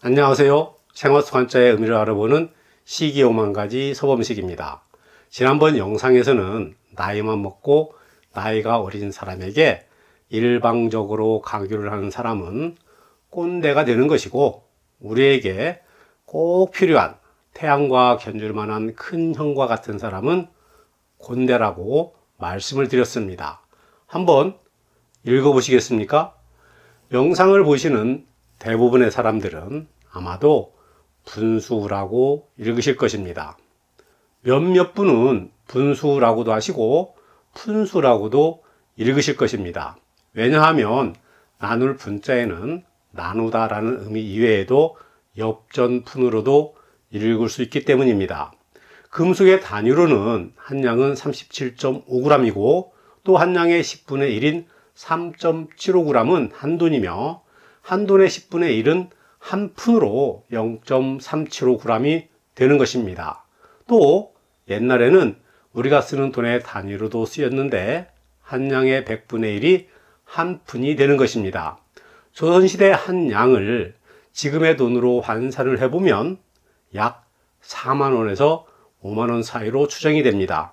안녕하세요. 생활 속 한자의 의미를 알아보는 시기 5만가지 서범식입니다. 지난번 영상에서는 나이만 먹고 나이가 어린 사람에게 일방적으로 강요를 하는 사람은 꼰대가 되는 것이고, 우리에게 꼭 필요한 태양과 견줄 만한 큰 형과 같은 사람은 곤대라고 말씀을 드렸습니다. 한번 읽어보시겠습니까? 영상을 보시는 대부분의 사람들은 아마도 분수라고 읽으실 것입니다. 몇몇 분은 분수라고도 하시고 푼수라고도 읽으실 것입니다. 왜냐하면 나눌 분자에는 나누다 라는 의미 이외에도 엽전푼으로도 읽을 수 있기 때문입니다. 금속의 단위로는 한 양은 37.5g이고 또 한 양의 10분의 1인 3.75g은 한 돈이며 한 돈의 10분의 1은 한 푼으로 0.375g이 되는 것입니다. 또 옛날에는 우리가 쓰는 돈의 단위로도 쓰였는데 한 양의 100분의 1이 한 푼이 되는 것입니다. 조선시대 한 양을 지금의 돈으로 환산을 해보면 약 4만원에서 5만원 사이로 추정이 됩니다.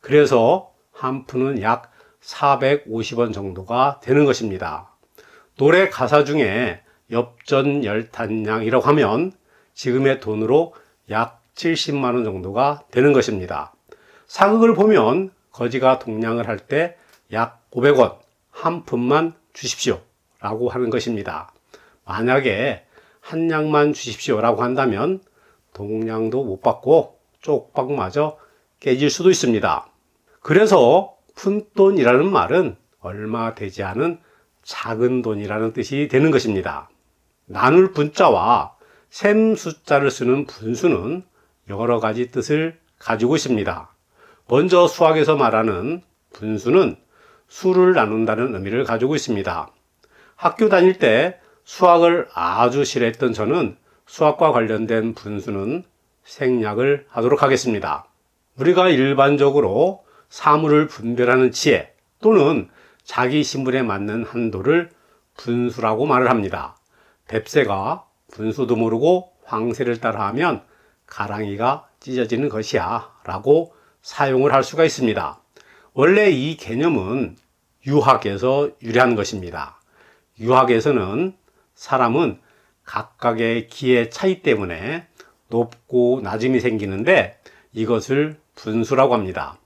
그래서 한 푼은 약 450원 정도가 되는 것입니다. 노래 가사 중에 엽전열탄량이라고 하면 지금의 돈으로 약 70만원 정도가 되는 것입니다. 사극을 보면 거지가 동냥을 할 때 약 500원 한 푼만 주십시오 라고 하는 것입니다. 만약에 한 양만 주십시오 라고 한다면 동냥도 못 받고 쪽박마저 깨질 수도 있습니다. 그래서 푼돈이라는 말은 얼마 되지 않은 작은 돈이라는 뜻이 되는 것입니다. 나눌 분자와 셈 숫자를 쓰는 분수는 여러 가지 뜻을 가지고 있습니다. 먼저 수학에서 말하는 분수는 수를 나눈다는 의미를 가지고 있습니다. 학교 다닐 때 수학을 아주 싫어했던 저는 수학과 관련된 분수는 생략을 하도록 하겠습니다. 우리가 일반적으로 사물을 분별하는 지혜 또는 자기 신분에 맞는 한도를 분수라고 말을 합니다. 뱁새가 분수도 모르고 황새를 따라하면 가랑이가 찢어지는 것이야 라고 사용을 할 수가 있습니다. 원래 이 개념은 유학에서 유래한 것입니다. 유학에서는 사람은 각각의 기의 차이 때문에 높고 낮음이 생기는데 이것을 분수라고 합니다.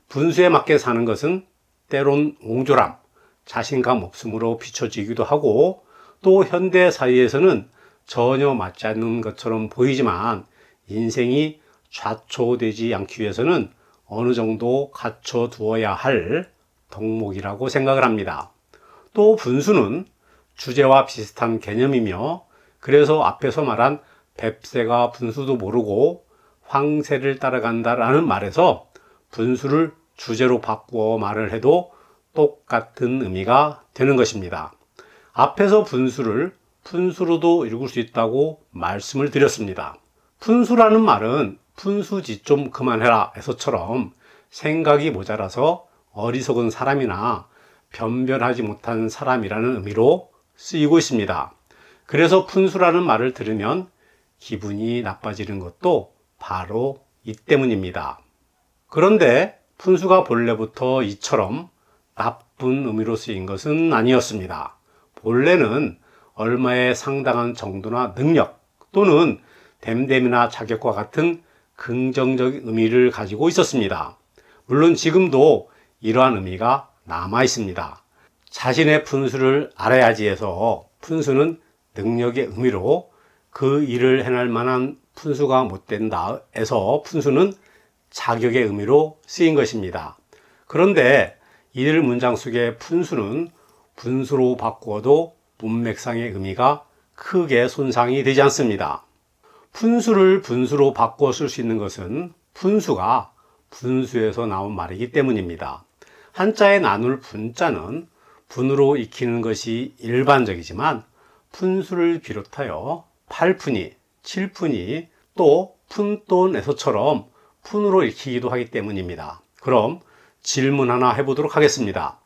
분수에 맞게 사는 것은 때론 옹졸함, 자신감 없음으로 비춰지기도 하고 또 현대 사회에서는 전혀 맞지 않는 것처럼 보이지만 인생이 좌초되지 않기 위해서는 어느 정도 갖춰두어야 할 덕목이라고 생각을 합니다. 또 분수는 주제와 비슷한 개념이며 그래서 앞에서 말한 뱁새가 분수도 모르고 황새를 따라간다라는 말에서 분수를 주제로 바꾸어 말을 해도 똑같은 의미가 되는 것입니다. 앞에서 분수를 푼수로도 읽을 수 있다고 말씀을 드렸습니다. 푼수라는 말은 푼수지 좀 그만해라 에서처럼 생각이 모자라서 어리석은 사람이나 변별하지 못한 사람이라는 의미로 쓰이고 있습니다. 그래서 푼수라는 말을 들으면 기분이 나빠지는 것도 바로 이 때문입니다. 그런데 푼수가 본래부터 이처럼 나쁜 의미로 쓰인 것은 아니었습니다. 본래는 얼마에 상당한 정도나 능력 또는 됨됨이나 자격과 같은 긍정적 의미를 가지고 있었습니다. 물론 지금도 이러한 의미가 남아 있습니다. 자신의 푼수를 알아야지 해서 푼수는 능력의 의미로 그 일을 해낼 만한 푼수가 못 된다 해서 푼수는 자격의 의미로 쓰인 것입니다. 그런데 이들 문장 속의 푼수는 분수로 바꾸어도 문맥상의 의미가 크게 손상이 되지 않습니다. 푼수를 분수로 바꾸어 쓸 수 있는 것은 푼수가 분수에서 나온 말이기 때문입니다. 한자에 나눌 분자는 분으로 익히는 것이 일반적이지만 푼수를 비롯하여 8푼이, 7푼이 또 푼돈에서처럼 푼으로 읽히기도 하기 때문입니다. 그럼 질문 하나 해보도록 하겠습니다.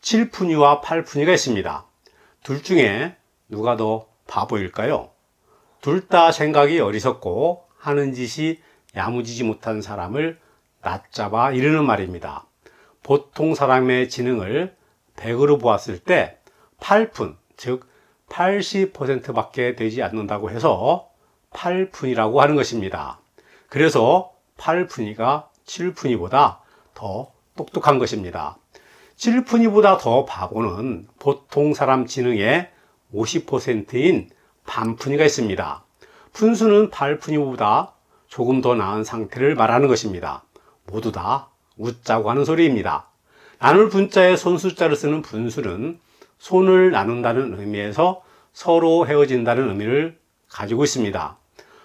7푼이와 8푼이가 있습니다. 둘 중에 누가 더 바보일까요? 둘 다 생각이 어리석고 하는 짓이 야무지지 못한 사람을 낮잡아 이르는 말입니다. 보통 사람의 지능을 100으로 보았을 때 8푼, 즉 80%밖에 되지 않는다고 해서 8푼이라고 하는 것입니다. 그래서 8푼이가 7푼이보다 더 똑똑한 것입니다. 7푼이보다 더 바보는 보통 사람 지능의 50%인 반푼이가 있습니다. 푼수는 8푼이보다 조금 더 나은 상태를 말하는 것입니다. 모두 다 웃자고 하는 소리입니다. 나눌 분자에 손숫자를 쓰는 분수는 손을 나눈다는 의미에서 서로 헤어진다는 의미를 가지고 있습니다.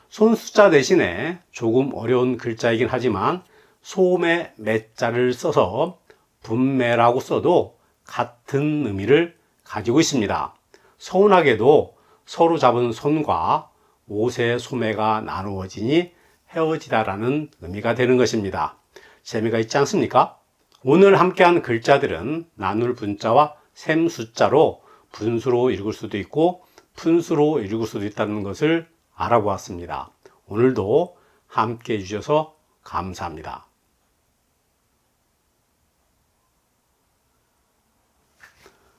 손숫자 대신에 조금 어려운 글자이긴 하지만 소매 매자를 써서 분매라고 써도 같은 의미를 가지고 있습니다. 서운하게도 서로 잡은 손과 옷의 소매가 나누어지니 헤어지다라는 의미가 되는 것입니다. 재미가 있지 않습니까? 오늘 함께한 글자들은 나눌 분자와 셈 숫자로 분수로 읽을 수도 있고 푼수로 읽을 수도 있다는 것을 알아보았습니다. 오늘도 함께 해주셔서 감사합니다.